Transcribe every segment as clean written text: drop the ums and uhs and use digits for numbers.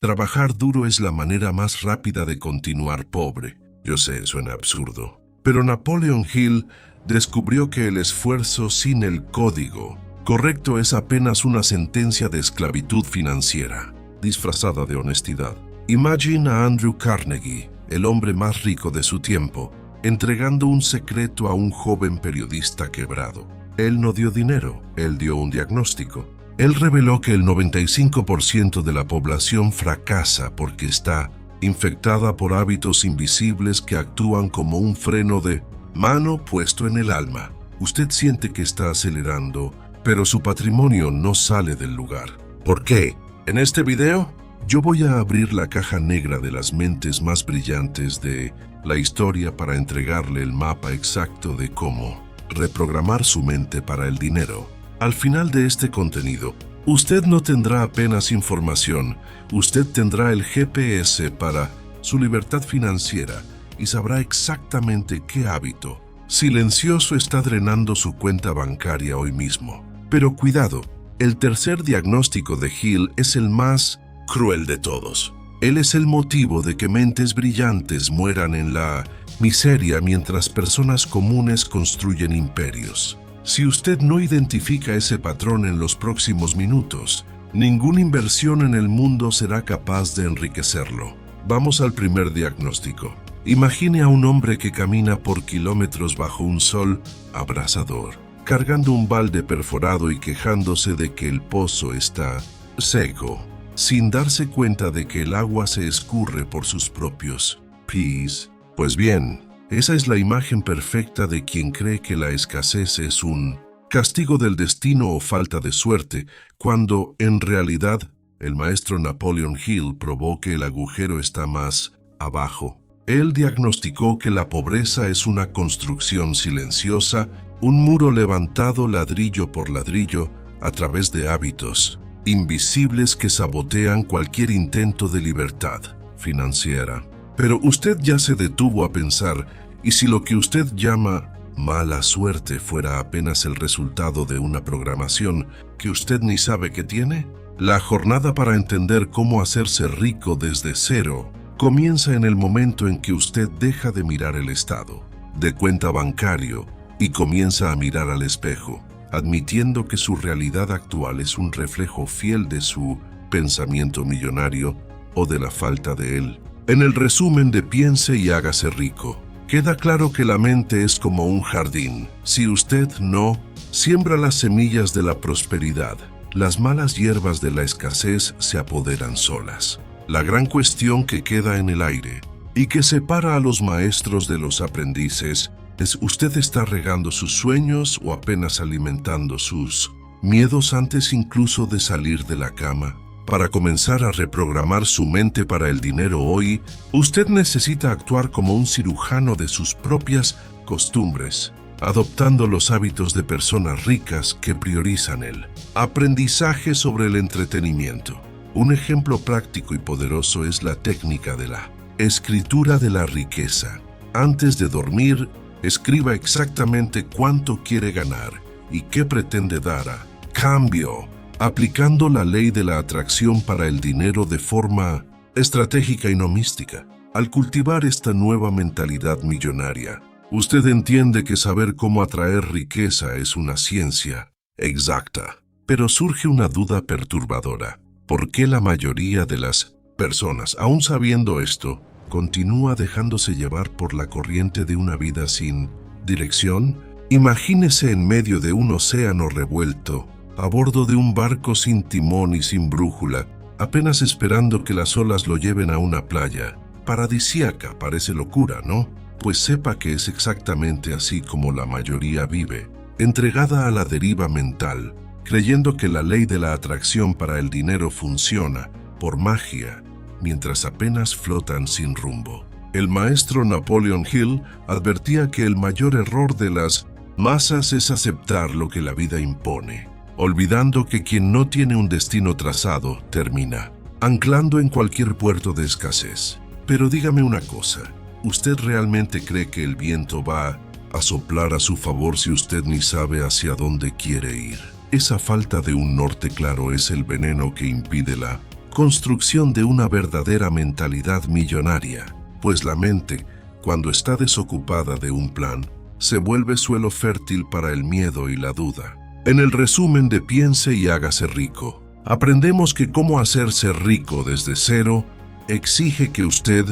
Trabajar duro es la manera más rápida de continuar pobre. Yo sé, suena absurdo. Pero Napoleon Hill descubrió que el esfuerzo sin el código correcto es apenas una sentencia de esclavitud financiera, disfrazada de honestidad. Imagine a Andrew Carnegie, el hombre más rico de su tiempo, entregando un secreto a un joven periodista quebrado. Él no dio dinero, él dio un diagnóstico. Él reveló que el 95% de la población fracasa porque está infectada por hábitos invisibles que actúan como un freno de mano puesto en el alma. Usted siente que está acelerando, pero su patrimonio no sale del lugar. ¿Por qué? En este video, yo voy a abrir la caja negra de las mentes más brillantes de la historia para entregarle el mapa exacto de cómo reprogramar su mente para el dinero. Al final de este contenido, usted no tendrá apenas información, usted tendrá el GPS para su libertad financiera y sabrá exactamente qué hábito silencioso está drenando su cuenta bancaria hoy mismo. Pero cuidado, el tercer diagnóstico de Hill es el más cruel de todos. Él es el motivo de que mentes brillantes mueran en la miseria mientras personas comunes construyen imperios. Si usted no identifica ese patrón en los próximos minutos, ninguna inversión en el mundo será capaz de enriquecerlo. Vamos al primer diagnóstico. Imagine a un hombre que camina por kilómetros bajo un sol abrasador, cargando un balde perforado y quejándose de que el pozo está seco, sin darse cuenta de que el agua se escurre por sus propios pies. Pues bien, esa es la imagen perfecta de quien cree que la escasez es un castigo del destino o falta de suerte, cuando, en realidad, el maestro Napoleon Hill probó que el agujero está más abajo. Él diagnosticó que la pobreza es una construcción silenciosa, un muro levantado ladrillo por ladrillo a través de hábitos invisibles que sabotean cualquier intento de libertad financiera. Pero usted ya se detuvo a pensar, ¿y si lo que usted llama mala suerte fuera apenas el resultado de una programación que usted ni sabe que tiene? La jornada para entender cómo hacerse rico desde cero comienza en el momento en que usted deja de mirar el estado de cuenta bancario y comienza a mirar al espejo, admitiendo que su realidad actual es un reflejo fiel de su pensamiento millonario o de la falta de él. En el resumen de Piense y hágase rico, queda claro que la mente es como un jardín. Si usted no siembra las semillas de la prosperidad, las malas hierbas de la escasez se apoderan solas. La gran cuestión que queda en el aire y que separa a los maestros de los aprendices es: ¿usted está regando sus sueños o apenas alimentando sus miedos antes incluso de salir de la cama? Para comenzar a reprogramar su mente para el dinero hoy, usted necesita actuar como un cirujano de sus propias costumbres, adoptando los hábitos de personas ricas que priorizan el aprendizaje sobre el entretenimiento. Un ejemplo práctico y poderoso es la técnica de la escritura de la riqueza. Antes de dormir, escriba exactamente cuánto quiere ganar y qué pretende dar a cambio, aplicando la ley de la atracción para el dinero de forma estratégica y no mística. Al cultivar esta nueva mentalidad millonaria, usted entiende que saber cómo atraer riqueza es una ciencia exacta. Pero surge una duda perturbadora. ¿Por qué la mayoría de las personas, aún sabiendo esto, continúa dejándose llevar por la corriente de una vida sin dirección? Imagínese en medio de un océano revuelto, a bordo de un barco sin timón y sin brújula, apenas esperando que las olas lo lleven a una playa paradisíaca. Parece locura, ¿no? Pues sepa que es exactamente así como la mayoría vive, entregada a la deriva mental, creyendo que la ley de la atracción para el dinero funciona por magia, mientras apenas flotan sin rumbo. El maestro Napoleon Hill advertía que el mayor error de las masas es aceptar lo que la vida impone, olvidando que quien no tiene un destino trazado termina anclando en cualquier puerto de escasez. Pero dígame una cosa, ¿usted realmente cree que el viento va a soplar a su favor si usted ni sabe hacia dónde quiere ir? Esa falta de un norte claro es el veneno que impide la construcción de una verdadera mentalidad millonaria, pues la mente, cuando está desocupada de un plan, se vuelve suelo fértil para el miedo y la duda. En el resumen de Piense y hágase rico, aprendemos que cómo hacerse rico desde cero exige que usted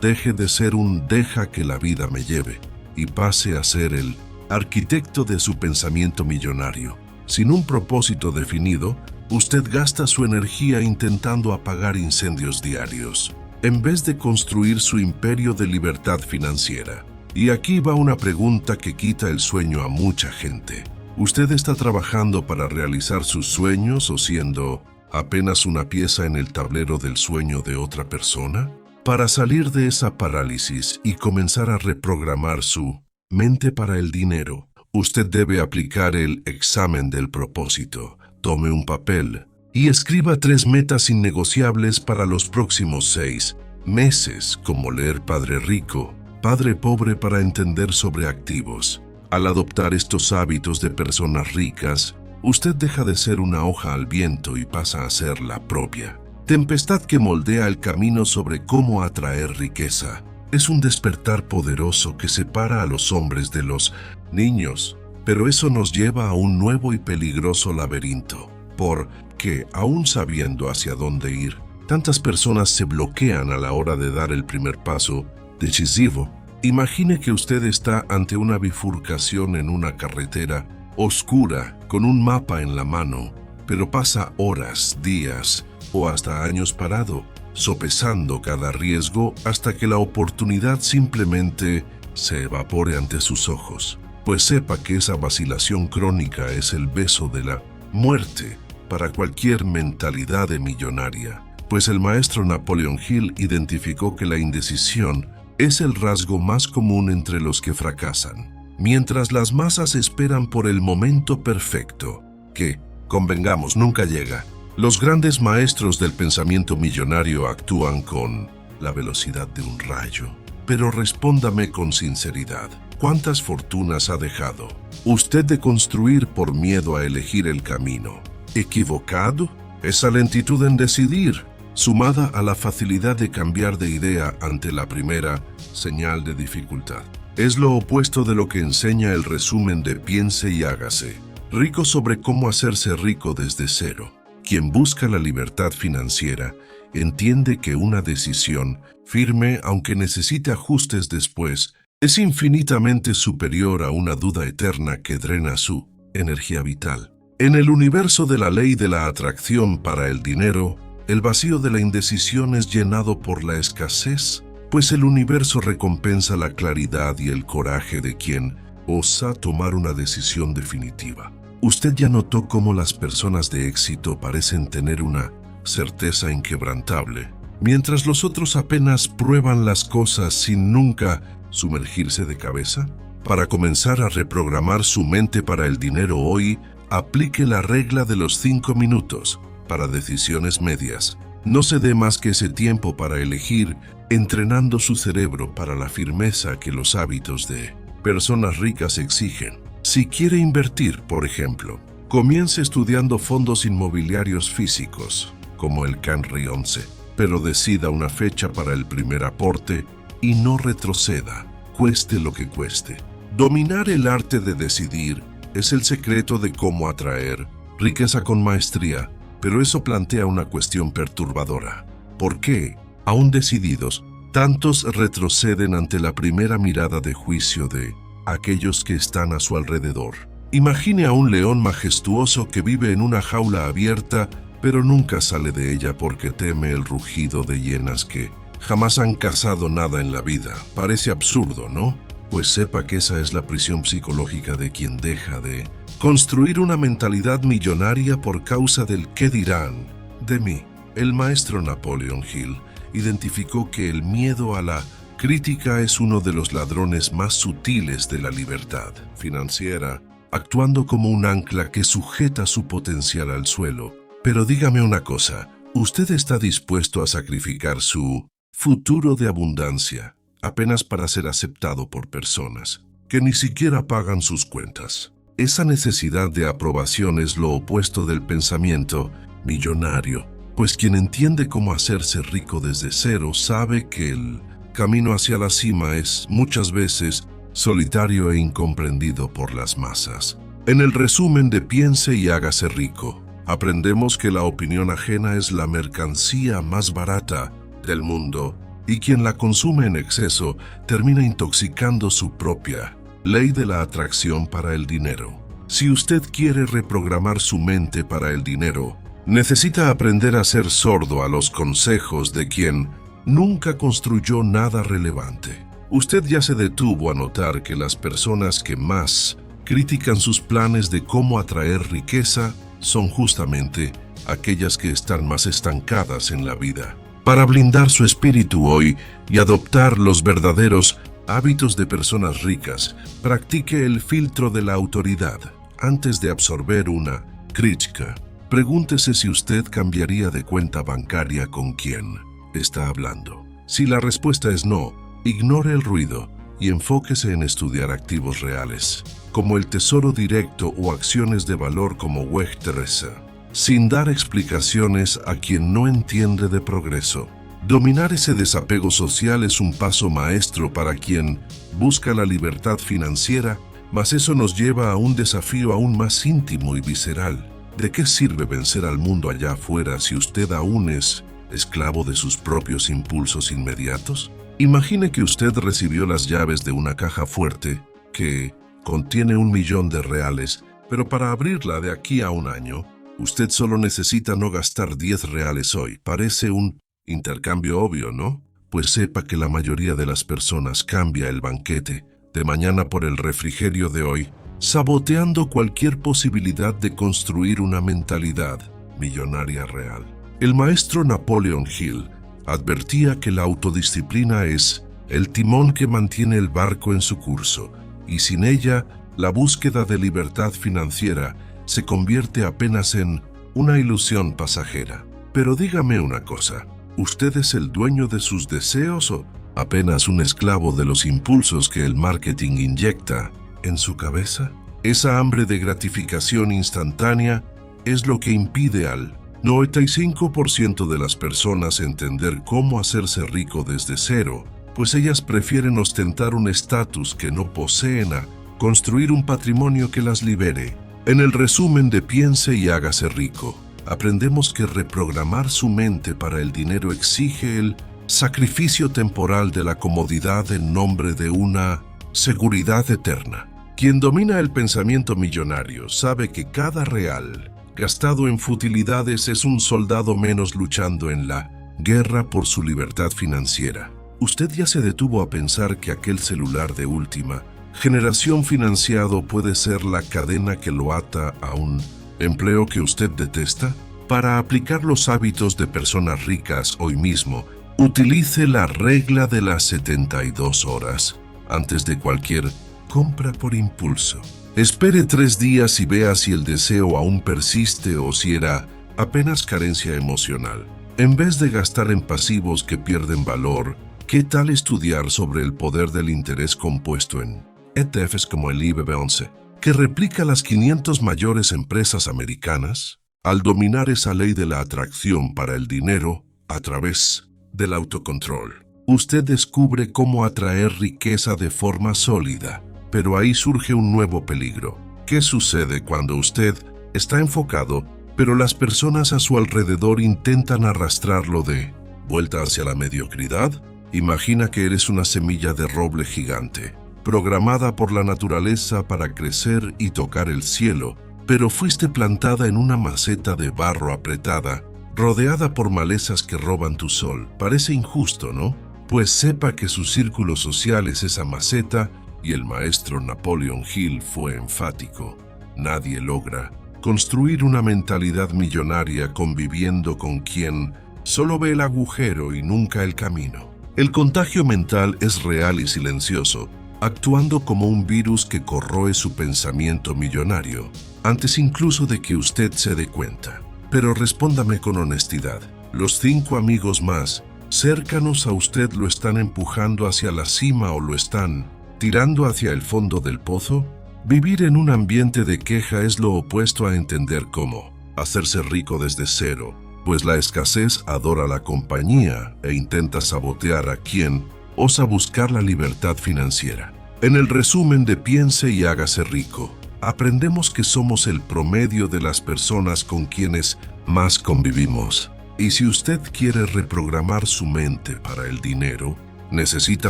deje de ser un deja que la vida me lleve y pase a ser el arquitecto de su pensamiento millonario. Sin un propósito definido, usted gasta su energía intentando apagar incendios diarios, en vez de construir su imperio de libertad financiera. Y aquí va una pregunta que quita el sueño a mucha gente. ¿Usted está trabajando para realizar sus sueños o siendo apenas una pieza en el tablero del sueño de otra persona? Para salir de esa parálisis y comenzar a reprogramar su mente para el dinero, usted debe aplicar el examen del propósito. Tome un papel y escriba 3 metas innegociables para los próximos 6 meses, como leer Padre Rico, Padre Pobre para entender sobre activos. Al adoptar estos hábitos de personas ricas, usted deja de ser una hoja al viento y pasa a ser la propia tempestad que moldea el camino sobre cómo atraer riqueza. Es un despertar poderoso que separa a los hombres de los niños, pero eso nos lleva a un nuevo y peligroso laberinto, porque, aún sabiendo hacia dónde ir, tantas personas se bloquean a la hora de dar el primer paso decisivo. Imagine que usted está ante una bifurcación en una carretera oscura con un mapa en la mano, pero pasa horas, días o hasta años parado, sopesando cada riesgo hasta que la oportunidad simplemente se evapore ante sus ojos. Pues sepa que esa vacilación crónica es el beso de la muerte para cualquier mentalidad de millonaria, pues el maestro Napoleon Hill identificó que la indecisión es el rasgo más común entre los que fracasan, mientras las masas esperan por el momento perfecto, que, convengamos, nunca llega. Los grandes maestros del pensamiento millonario actúan con la velocidad de un rayo. Pero respóndame con sinceridad, ¿cuántas fortunas ha dejado usted de construir por miedo a elegir el camino equivocado? Esa lentitud en decidir, sumada a la facilidad de cambiar de idea ante la primera señal de dificultad, es lo opuesto de lo que enseña el resumen de Piense y hágase rico sobre cómo hacerse rico desde cero. Quien busca la libertad financiera entiende que una decisión firme, aunque necesite ajustes después, es infinitamente superior a una duda eterna que drena su energía vital. En el universo de la ley de la atracción para el dinero, el vacío de la indecisión es llenado por la escasez, pues el universo recompensa la claridad y el coraje de quien osa tomar una decisión definitiva. Usted ya notó cómo las personas de éxito parecen tener una certeza inquebrantable, mientras los otros apenas prueban las cosas sin nunca sumergirse de cabeza. Para comenzar a reprogramar su mente para el dinero hoy, aplique la regla de los 5 minutos para decisiones medias. No se dé más que ese tiempo para elegir, entrenando su cerebro para la firmeza que los hábitos de personas ricas exigen. Si quiere invertir, por ejemplo, comience estudiando fondos inmobiliarios físicos, como el Canry 11, pero decida una fecha para el primer aporte y no retroceda, cueste lo que cueste. Dominar el arte de decidir es el secreto de cómo atraer riqueza con maestría, pero eso plantea una cuestión perturbadora. ¿Por qué, aún decididos, tantos retroceden ante la primera mirada de juicio de aquellos que están a su alrededor? Imagine a un león majestuoso que vive en una jaula abierta, pero nunca sale de ella porque teme el rugido de hienas que jamás han cazado nada en la vida. Parece absurdo, ¿no? Pues sepa que esa es la prisión psicológica de quien deja de construir una mentalidad millonaria por causa del ¿qué dirán de mí? El maestro Napoleon Hill identificó que el miedo a la crítica es uno de los ladrones más sutiles de la libertad financiera, actuando como un ancla que sujeta su potencial al suelo. Pero dígame una cosa, ¿usted está dispuesto a sacrificar su futuro de abundancia apenas para ser aceptado por personas que ni siquiera pagan sus cuentas? Esa necesidad de aprobación es lo opuesto del pensamiento millonario. pues quien entiende cómo hacerse rico desde cero sabe que el camino hacia la cima es muchas veces solitario e incomprendido por las masas. En el resumen de Piense y hágase rico, aprendemos que la opinión ajena es la mercancía más barata del mundo y quien la consume en exceso termina intoxicando su propia ley de la atracción para el dinero. Si usted quiere reprogramar su mente para el dinero, necesita aprender a ser sordo a los consejos de quien nunca construyó nada relevante. Usted ya se detuvo a notar que las personas que más critican sus planes de cómo atraer riqueza son justamente aquellas que están más estancadas en la vida. Para blindar su espíritu hoy y adoptar los verdaderos hábitos de personas ricas, practique el filtro de la autoridad. Antes de absorber una crítica, pregúntese si usted cambiaría de cuenta bancaria con quién está hablando. Si la respuesta es no, ignore el ruido y enfóquese en estudiar activos reales, como el tesoro directo o acciones de valor como WEG Teresa, sin dar explicaciones a quien no entiende de progreso. Dominar ese desapego social es un paso maestro para quien busca la libertad financiera, mas eso nos lleva a un desafío aún más íntimo y visceral. ¿De qué sirve vencer al mundo allá afuera si usted aún es esclavo de sus propios impulsos inmediatos? Imagine que usted recibió las llaves de una caja fuerte que contiene $1.000.000, pero para abrirla de aquí a un año, usted solo necesita no gastar 10 reales hoy. Parece un intercambio obvio, ¿no? Pues sepa que la mayoría de las personas cambia el banquete de mañana por el refrigerio de hoy, saboteando cualquier posibilidad de construir una mentalidad millonaria real. El maestro Napoleon Hill advertía que la autodisciplina es el timón que mantiene el barco en su curso, y sin ella, la búsqueda de libertad financiera se convierte apenas en una ilusión pasajera. Pero dígame una cosa, ¿usted es el dueño de sus deseos o apenas un esclavo de los impulsos que el marketing inyecta en su cabeza? Esa hambre de gratificación instantánea es lo que impide al 95% de las personas entender cómo hacerse rico desde cero, pues ellas prefieren ostentar un estatus que no poseen a construir un patrimonio que las libere. En el resumen de Piense y hágase rico, aprendemos que reprogramar su mente para el dinero exige el sacrificio temporal de la comodidad en nombre de una seguridad eterna. Quien domina el pensamiento millonario sabe que cada real gastado en futilidades es un soldado menos luchando en la guerra por su libertad financiera. ¿Usted ya se detuvo a pensar que aquel celular de última generación financiado puede ser la cadena que lo ata a un empleo que usted detesta? Para aplicar los hábitos de personas ricas hoy mismo, utilice la regla de las 72 horas antes de cualquier compra por impulso. Espere 3 días y vea si el deseo aún persiste o si era apenas carencia emocional. En vez de gastar en pasivos que pierden valor, ¿qué tal estudiar sobre el poder del interés compuesto en ETFs como el IBB11, que replica las 500 mayores empresas americanas? Al dominar esa ley de la atracción para el dinero a través del autocontrol, usted descubre cómo atraer riqueza de forma sólida. Pero ahí surge un nuevo peligro. ¿Qué sucede cuando usted está enfocado, pero las personas a su alrededor intentan arrastrarlo de vuelta hacia la mediocridad? Imagina que eres una semilla de roble gigante, programada por la naturaleza para crecer y tocar el cielo, pero fuiste plantada en una maceta de barro apretada, rodeada por malezas que roban tu sol. Parece injusto, ¿no? Pues sepa que su círculo social es esa maceta. Y el maestro Napoleon Hill fue enfático. Nadie logra construir una mentalidad millonaria conviviendo con quien solo ve el agujero y nunca el camino. El contagio mental es real y silencioso, actuando como un virus que corroe su pensamiento millonario, antes incluso de que usted se dé cuenta. Pero respóndame con honestidad, ¿los 5 amigos más cercanos a usted lo están empujando hacia la cima o lo están tirando hacia el fondo del pozo? Vivir en un ambiente de queja es lo opuesto a entender cómo hacerse rico desde cero. pues la escasez adora la compañía e intenta sabotear a quien osa buscar la libertad financiera. En el resumen de Piense y hágase rico, aprendemos que somos el promedio de las personas con quienes más convivimos. Y si usted quiere reprogramar su mente para el dinero, necesita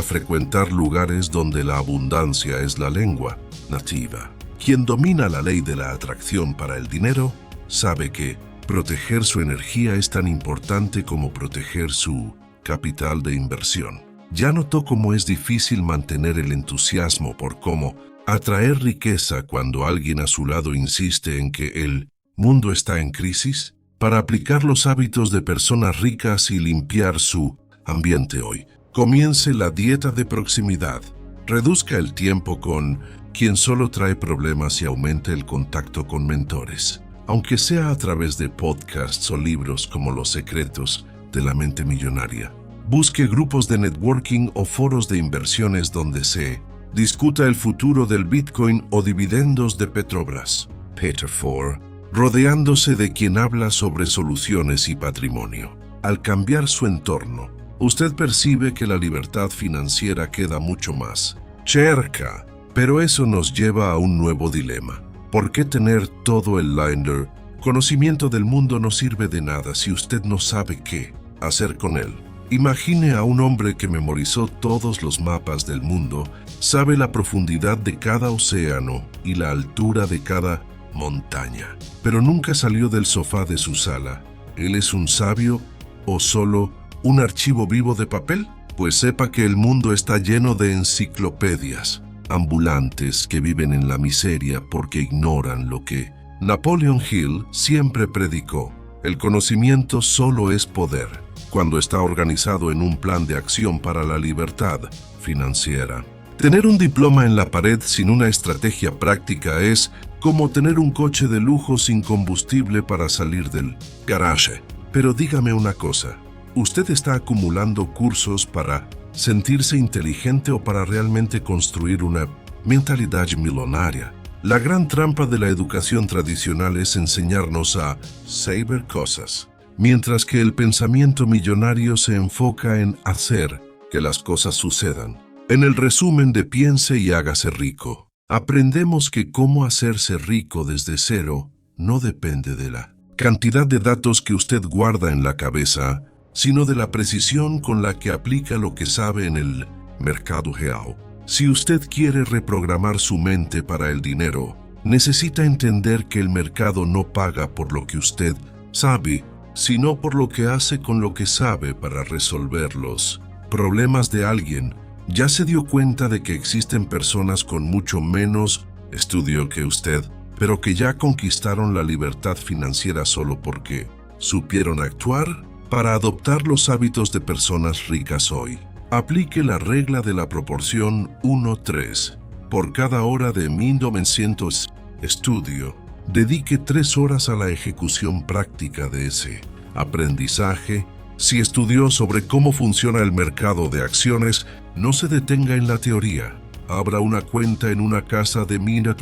frecuentar lugares donde la abundancia es la lengua nativa. Quien domina la ley de la atracción para el dinero sabe que proteger su energía es tan importante como proteger su capital de inversión. ¿Ya notó cómo es difícil mantener el entusiasmo por cómo atraer riqueza cuando alguien a su lado insiste en que el mundo está en crisis? Para aplicar los hábitos de personas ricas y limpiar su ambiente hoy, comience la dieta de proximidad. Reduzca el tiempo con quien solo trae problemas y aumente el contacto con mentores, aunque sea a través de podcasts o libros como Los secretos de la mente millonaria. Busque grupos de networking o foros de inversiones donde se discuta el futuro del Bitcoin o dividendos de Petrobras. Peter Ford, rodeándose de quien habla sobre soluciones y patrimonio. Al cambiar su entorno, usted percibe que la libertad financiera queda mucho más cerca, pero eso nos lleva a un nuevo dilema. ¿Por qué tener todo el conocimiento del mundo no sirve de nada si usted no sabe qué hacer con él? Imagine a un hombre que memorizó todos los mapas del mundo, sabe la profundidad de cada océano y la altura de cada montaña, pero nunca salió del sofá de su sala. ¿Él es un sabio o solo un archivo vivo de papel? Pues sepa que el mundo está lleno de enciclopedias ambulantes que viven en la miseria porque ignoran lo que Napoleon Hill siempre predicó. El conocimiento solo es poder cuando está organizado en un plan de acción para la libertad financiera. Tener un diploma en la pared sin una estrategia práctica es como tener un coche de lujo sin combustible para salir del garaje. Pero dígame una cosa, ¿usted está acumulando cursos para sentirse inteligente o para realmente construir una mentalidad millonaria? La gran trampa de la educación tradicional es enseñarnos a saber cosas, mientras que el pensamiento millonario se enfoca en hacer que las cosas sucedan. En el resumen de Piense y hágase rico, aprendemos que cómo hacerse rico desde cero no depende de la cantidad de datos que usted guarda en la cabeza, sino de la precisión con la que aplica lo que sabe en el mercado real. Si usted quiere reprogramar su mente para el dinero, necesita entender que el mercado no paga por lo que usted sabe, sino por lo que hace con lo que sabe para resolver los problemas de alguien. ¿Ya se dio cuenta de que existen personas con mucho menos estudio que usted, pero que ya conquistaron la libertad financiera solo porque supieron actuar? Para adoptar los hábitos de personas ricas hoy, aplique la regla de la proporción 1:3. Por cada hora de 1900 estudio, dedique 3 horas a la ejecución práctica de ese aprendizaje. Si estudió sobre cómo funciona el mercado de acciones, no se detenga en la teoría. Abra una cuenta en una casa de minas,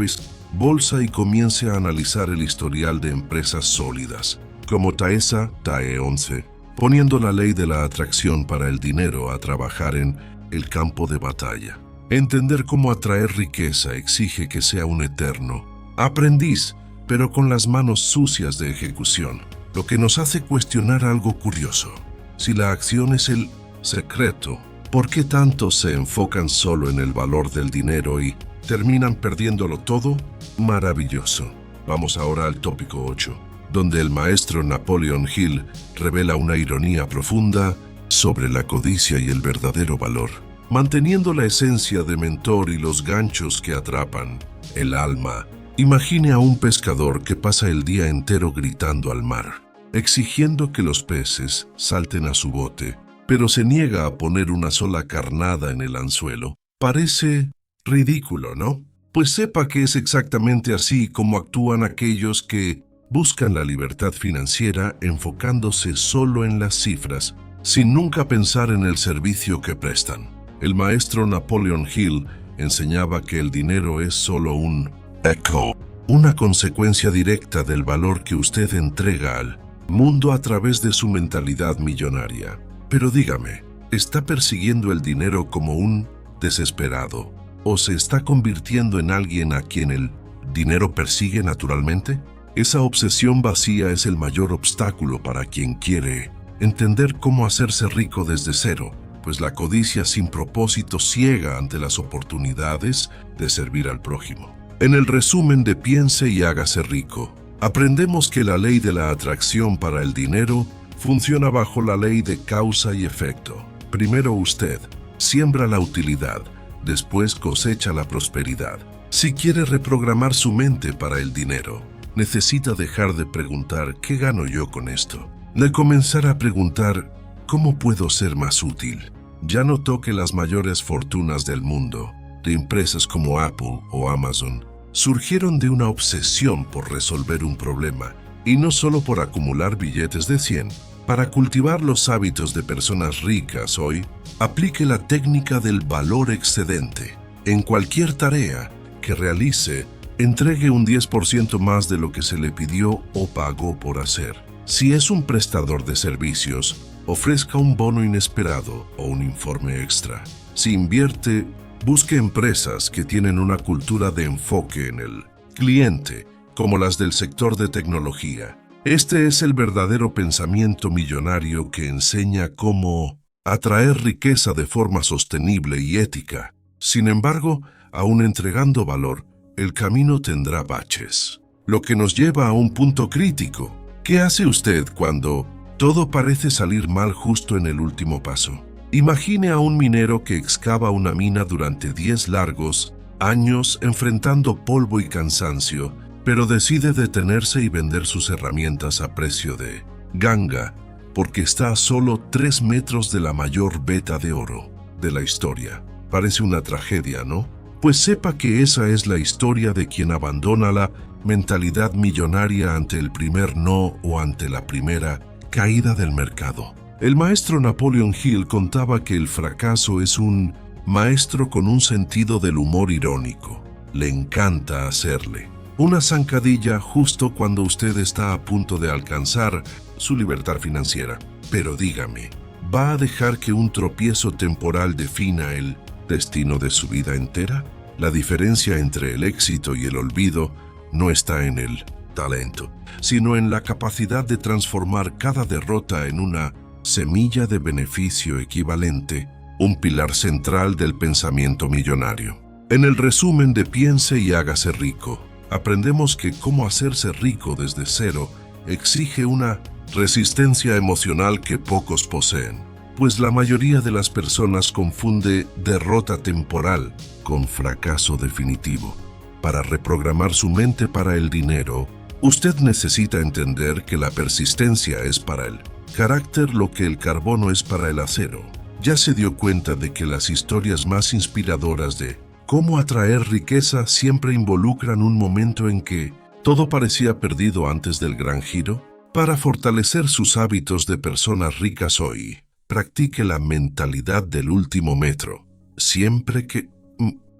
bolsa y comience a analizar el historial de empresas sólidas, como Taesa, TAE11, poniendo la ley de la atracción para el dinero a trabajar en el campo de batalla. Entender cómo atraer riqueza exige que sea un eterno aprendiz, pero con las manos sucias de ejecución, lo que nos hace cuestionar algo curioso. Si la acción es el secreto, ¿por qué tantos se enfocan solo en el valor del dinero y terminan perdiéndolo todo? Maravilloso. Vamos ahora al tópico 8, donde el maestro Napoleon Hill revela una ironía profunda sobre la codicia y el verdadero valor, manteniendo la esencia de mentor y los ganchos que atrapan el alma. Imagine a un pescador que pasa el día entero gritando al mar, exigiendo que los peces salten a su bote, pero se niega a poner una sola carnada en el anzuelo. Parece ridículo, ¿no? Pues sepa que es exactamente así como actúan aquellos que buscan la libertad financiera enfocándose solo en las cifras, sin nunca pensar en el servicio que prestan. El maestro Napoleon Hill enseñaba que el dinero es solo un eco, una consecuencia directa del valor que usted entrega al mundo a través de su mentalidad millonaria. Pero dígame, ¿está persiguiendo el dinero como un desesperado o se está convirtiendo en alguien a quien el dinero persigue naturalmente? Esa obsesión vacía es el mayor obstáculo para quien quiere entender cómo hacerse rico desde cero, pues la codicia sin propósito ciega ante las oportunidades de servir al prójimo. En el resumen de Piense y hágase rico, aprendemos que la ley de la atracción para el dinero funciona bajo la ley de causa y efecto. Primero usted siembra la utilidad, después cosecha la prosperidad. Si quiere reprogramar su mente para el dinero, necesita dejar de preguntar ¿qué gano yo con esto? De comenzar a preguntar ¿cómo puedo ser más útil? Ya notó que las mayores fortunas del mundo, de empresas como Apple o Amazon, surgieron de una obsesión por resolver un problema, y no solo por acumular billetes de 100. Para cultivar los hábitos de personas ricas hoy, aplique la técnica del valor excedente. En cualquier tarea que realice, entregue un 10% más de lo que se le pidió o pagó por hacer. Si es un prestador de servicios, ofrezca un bono inesperado o un informe extra. Si invierte, busque empresas que tienen una cultura de enfoque en el cliente, como las del sector de tecnología. Este es el verdadero pensamiento millonario que enseña cómo atraer riqueza de forma sostenible y ética. Sin embargo, aún entregando valor, el camino tendrá baches, lo que nos lleva a un punto crítico. ¿Qué hace usted cuando todo parece salir mal justo en el último paso? Imagine a un minero que excava una mina durante 10 largos años enfrentando polvo y cansancio, pero decide detenerse y vender sus herramientas a precio de ganga, porque está a solo 3 metros de la mayor veta de oro de la historia. Parece una tragedia, ¿no? Pues sepa que esa es la historia de quien abandona la mentalidad millonaria ante el primer no o ante la primera caída del mercado. El maestro Napoleon Hill contaba que el fracaso es un maestro con un sentido del humor irónico. Le encanta hacerle una zancadilla justo cuando usted está a punto de alcanzar su libertad financiera. Pero dígame, ¿va a dejar que un tropiezo temporal defina el destino de su vida entera? La diferencia entre el éxito y el olvido no está en el talento, sino en la capacidad de transformar cada derrota en una semilla de beneficio equivalente, un pilar central del pensamiento millonario. En el resumen de Piense y hágase rico, aprendemos que cómo hacerse rico desde cero exige una resistencia emocional que pocos poseen, pues la mayoría de las personas confunde derrota temporal con fracaso definitivo. Para reprogramar su mente para el dinero, usted necesita entender que la persistencia es para el carácter lo que el carbono es para el acero. Ya se dio cuenta de que las historias más inspiradoras de cómo atraer riqueza siempre involucran un momento en que todo parecía perdido antes del gran giro. Para fortalecer sus hábitos de personas ricas hoy, practique la mentalidad del último metro. Siempre que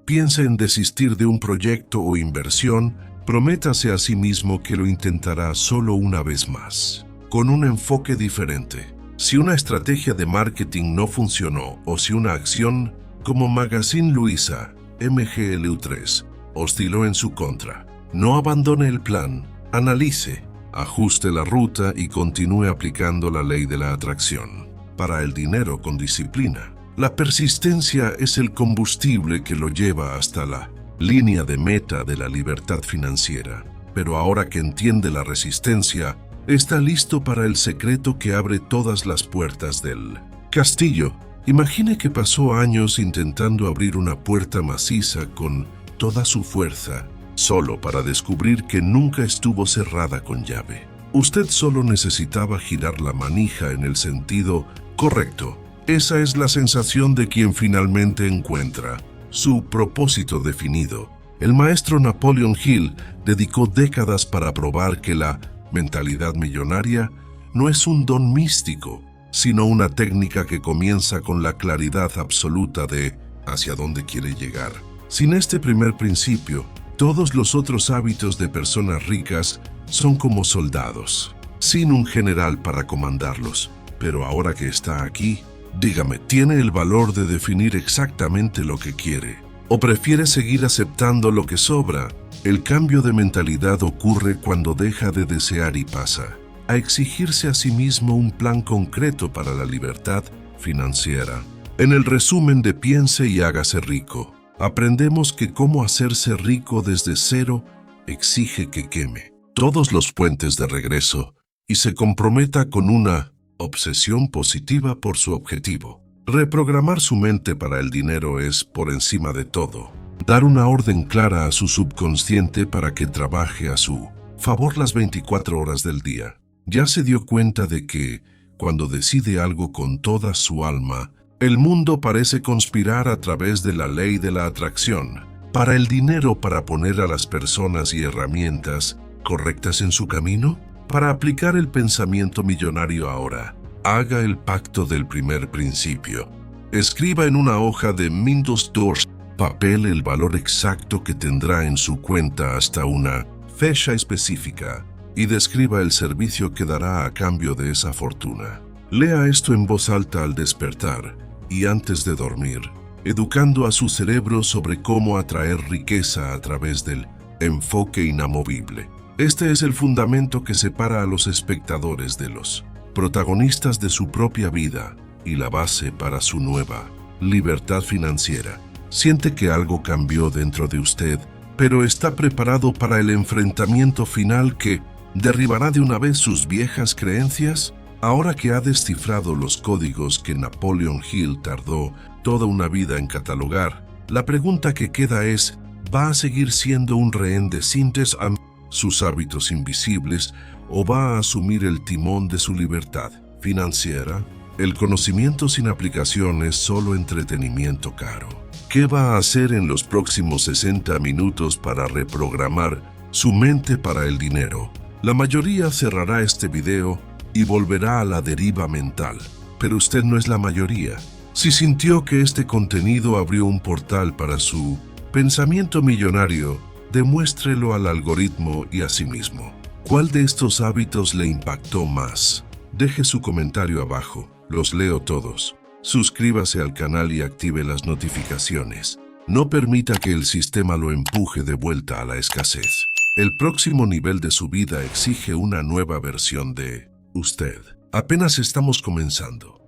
piense en desistir de un proyecto o inversión, prométase a sí mismo que lo intentará solo una vez más, con un enfoque diferente. Si una estrategia de marketing no funcionó o si una acción como Magazine Luiza MGLU3 osciló en su contra, no abandone el plan, analice, ajuste la ruta y continúe aplicando la ley de la atracción. Para el dinero con disciplina, la persistencia es el combustible que lo lleva hasta la línea de meta de la libertad financiera. Pero ahora que entiende la resistencia, está listo para el secreto que abre todas las puertas del castillo. Imagine que pasó años intentando abrir una puerta maciza con toda su fuerza, solo para descubrir que nunca estuvo cerrada con llave. Usted solo necesitaba girar la manija en el sentido correcto. Esa es la sensación de quien finalmente encuentra su propósito definido. El maestro Napoleon Hill dedicó décadas para probar que la mentalidad millonaria no es un don místico, sino una técnica que comienza con la claridad absoluta de hacia dónde quiere llegar. Sin este primer principio, todos los otros hábitos de personas ricas son como soldados. sin un general para comandarlos. Pero ahora que está aquí, dígame, ¿tiene el valor de definir exactamente lo que quiere? ¿O prefiere seguir aceptando lo que sobra? El cambio de mentalidad ocurre cuando deja de desear y pasa a exigirse a sí mismo un plan concreto para la libertad financiera. En el resumen de Piense y hágase rico, aprendemos que cómo hacerse rico desde cero exige que queme todos los puentes de regreso y se comprometa con una obsesión positiva por su objetivo. Reprogramar su mente para el dinero es, por encima de todo, dar una orden clara a su subconsciente para que trabaje a su favor las 24 horas del día. Ya se dio cuenta de que, cuando decide algo con toda su alma, el mundo parece conspirar a través de la ley de la atracción para el dinero, para poner a las personas y herramientas correctas en su camino. Para aplicar el pensamiento millonario ahora, haga el pacto del primer principio. Escriba en una hoja de Windows 2 papel el valor exacto que tendrá en su cuenta hasta una fecha específica y describa el servicio que dará a cambio de esa fortuna. Lea esto en voz alta al despertar y antes de dormir, educando a su cerebro sobre cómo atraer riqueza a través del enfoque inamovible. Este es el fundamento que separa a los espectadores de los protagonistas de su propia vida y la base para su nueva libertad financiera. Siente que algo cambió dentro de usted, pero está preparado para el enfrentamiento final que derribará de una vez sus viejas creencias. Ahora que ha descifrado los códigos que Napoleon Hill tardó toda una vida en catalogar, la pregunta que queda es, ¿va a seguir siendo un rehén de sus hábitos invisibles o va a asumir el timón de su libertad financiera? El conocimiento sin aplicación es solo entretenimiento caro. ¿Qué va a hacer en los próximos 60 minutos para reprogramar su mente para el dinero? La mayoría cerrará este video y volverá a la deriva mental, pero usted no es la mayoría. Si sintió que este contenido abrió un portal para su pensamiento millonario, demuéstrelo al algoritmo y a sí mismo. ¿Cuál de estos hábitos le impactó más? Deje su comentario abajo, los leo todos. Suscríbase al canal y active las notificaciones. No permita que el sistema lo empuje de vuelta a la escasez. El próximo nivel de su vida exige una nueva versión de usted. Apenas estamos comenzando.